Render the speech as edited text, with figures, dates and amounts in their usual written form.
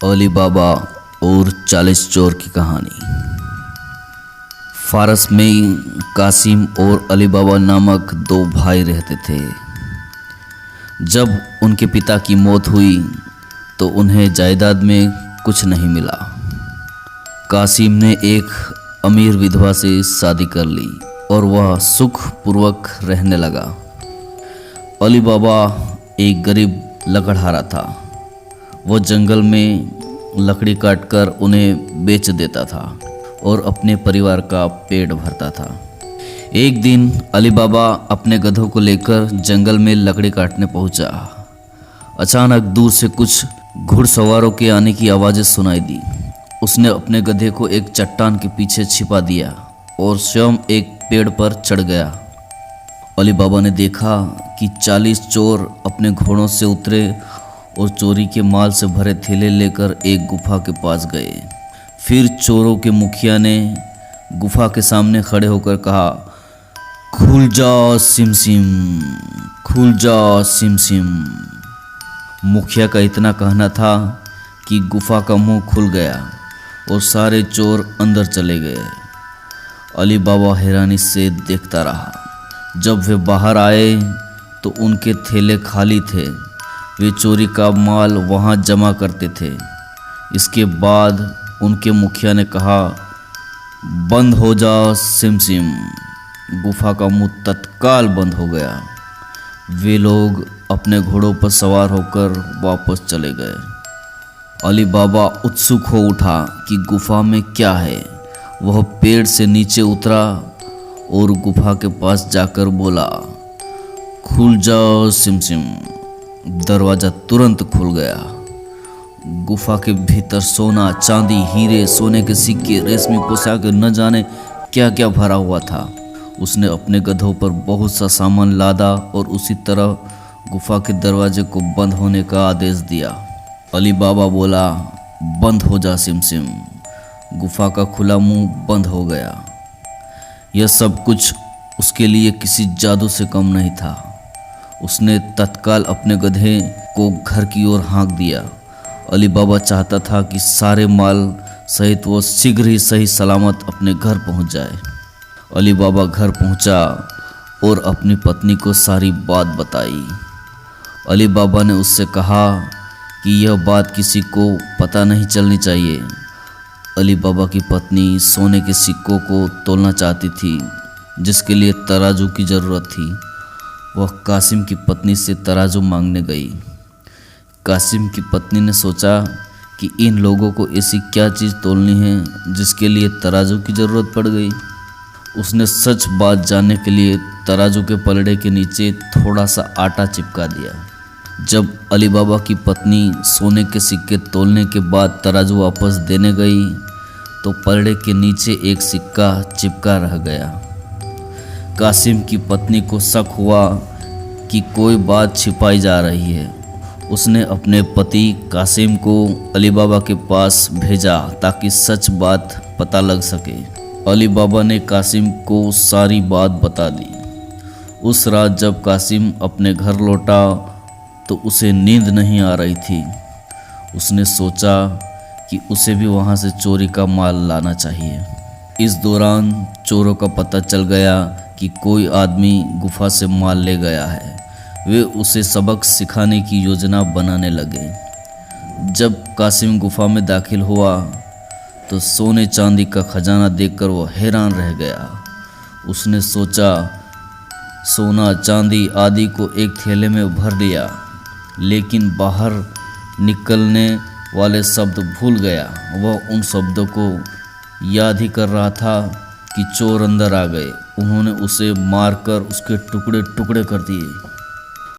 अली बाबा और 40 चोर की कहानी। फारस में कासिम और अली बाबा नामक दो भाई रहते थे। जब उनके पिता की मौत हुई तो उन्हें जायदाद में कुछ नहीं मिला। कासिम ने एक अमीर विधवा से शादी कर ली और वह सुखपूर्वक रहने लगा। अली बाबा एक गरीब लकड़हारा था। वह जंगल में लकड़ी काटकर उन्हें बेच देता था और अपने परिवार का पेट भरता था। एक दिन अली बाबा अपने गधों को लेकर जंगल में लकड़ी काटने पहुंचा। अचानक दूर से कुछ घुड़सवारों के आने की आवाज़ें सुनाई दी। उसने अपने गधे को एक चट्टान के पीछे छिपा दिया और स्वयं एक पेड़ पर चढ़ गया। अली बाबा ने देखा कि 40 चोर अपने घोड़ों से उतरे और चोरी के माल से भरे थैले लेकर एक गुफा के पास गए। फिर चोरों के मुखिया ने गुफा के सामने खड़े होकर कहा, खुल जा सिम सिम, खुल जा सिम सिम। मुखिया का इतना कहना था कि गुफा का मुंह खुल गया और सारे चोर अंदर चले गए। अली बाबा हैरानी से देखता रहा। जब वे बाहर आए तो उनके थैले खाली थे। वे चोरी का माल वहां जमा करते थे। इसके बाद उनके मुखिया ने कहा, बंद हो जा सिम सिम। गुफा का मुंह तत्काल बंद हो गया। वे लोग अपने घोड़ों पर सवार होकर वापस चले गए। अली बाबा उत्सुक हो उठा कि गुफा में क्या है। वह पेड़ से नीचे उतरा और गुफा के पास जाकर बोला, खुल जा सिम सिम। दरवाज़ा तुरंत खुल गया। गुफा के भीतर सोना, चांदी, हीरे, सोने के सिक्के, रेशमी पोशाक, न जाने क्या क्या भरा हुआ था। उसने अपने गधों पर बहुत सा सामान लादा और उसी तरह गुफा के दरवाजे को बंद होने का आदेश दिया। अली बाबा बोला, बंद हो जा सिम सिम। गुफा का खुला मुंह बंद हो गया। यह सब कुछ उसके लिए किसी जादू से कम नहीं था। उसने तत्काल अपने गधे को घर की ओर हाँक दिया। अली बाबा चाहता था कि सारे माल सहित वो शीघ्र ही सही सलामत अपने घर पहुंच जाए। अली बाबा घर पहुंचा और अपनी पत्नी को सारी बात बताई। अली बाबा ने उससे कहा कि यह बात किसी को पता नहीं चलनी चाहिए। अली बाबा की पत्नी सोने के सिक्कों को तोलना चाहती थी, जिसके लिए तराजू की ज़रूरत थी। वह कासिम की पत्नी से तराजू मांगने गई। कासिम की पत्नी ने सोचा कि इन लोगों को ऐसी क्या चीज़ तोलनी है जिसके लिए तराजू की ज़रूरत पड़ गई। उसने सच बात जानने के लिए तराजू के पलड़े के नीचे थोड़ा सा आटा चिपका दिया। जब अली बाबा की पत्नी सोने के सिक्के तोलने के बाद तराजू वापस देने गई तो पलड़े के नीचे एक सिक्का चिपका रह गया। कासिम की पत्नी को शक हुआ कि कोई बात छिपाई जा रही है। उसने अपने पति कासिम को अली बाबा के पास भेजा ताकि सच बात पता लग सके। अली बाबा ने कासिम को सारी बात बता दी। उस रात जब कासिम अपने घर लौटा तो उसे नींद नहीं आ रही थी। उसने सोचा कि उसे भी वहाँ से चोरी का माल लाना चाहिए। इस दौरान चोरों का पता चल गया कि कोई आदमी गुफा से माल ले गया है। वे उसे सबक सिखाने की योजना बनाने लगे। जब कासिम गुफा में दाखिल हुआ तो सोने चांदी का खजाना देखकर वो हैरान रह गया। उसने सोचा, सोना चांदी आदि को एक थैले में भर लिया, लेकिन बाहर निकलने वाले शब्द भूल गया। वह उन शब्दों को याद ही कर रहा था कि चोर अंदर आ गए। उन्होंने उसे मारकर उसके टुकड़े टुकड़े कर दिए।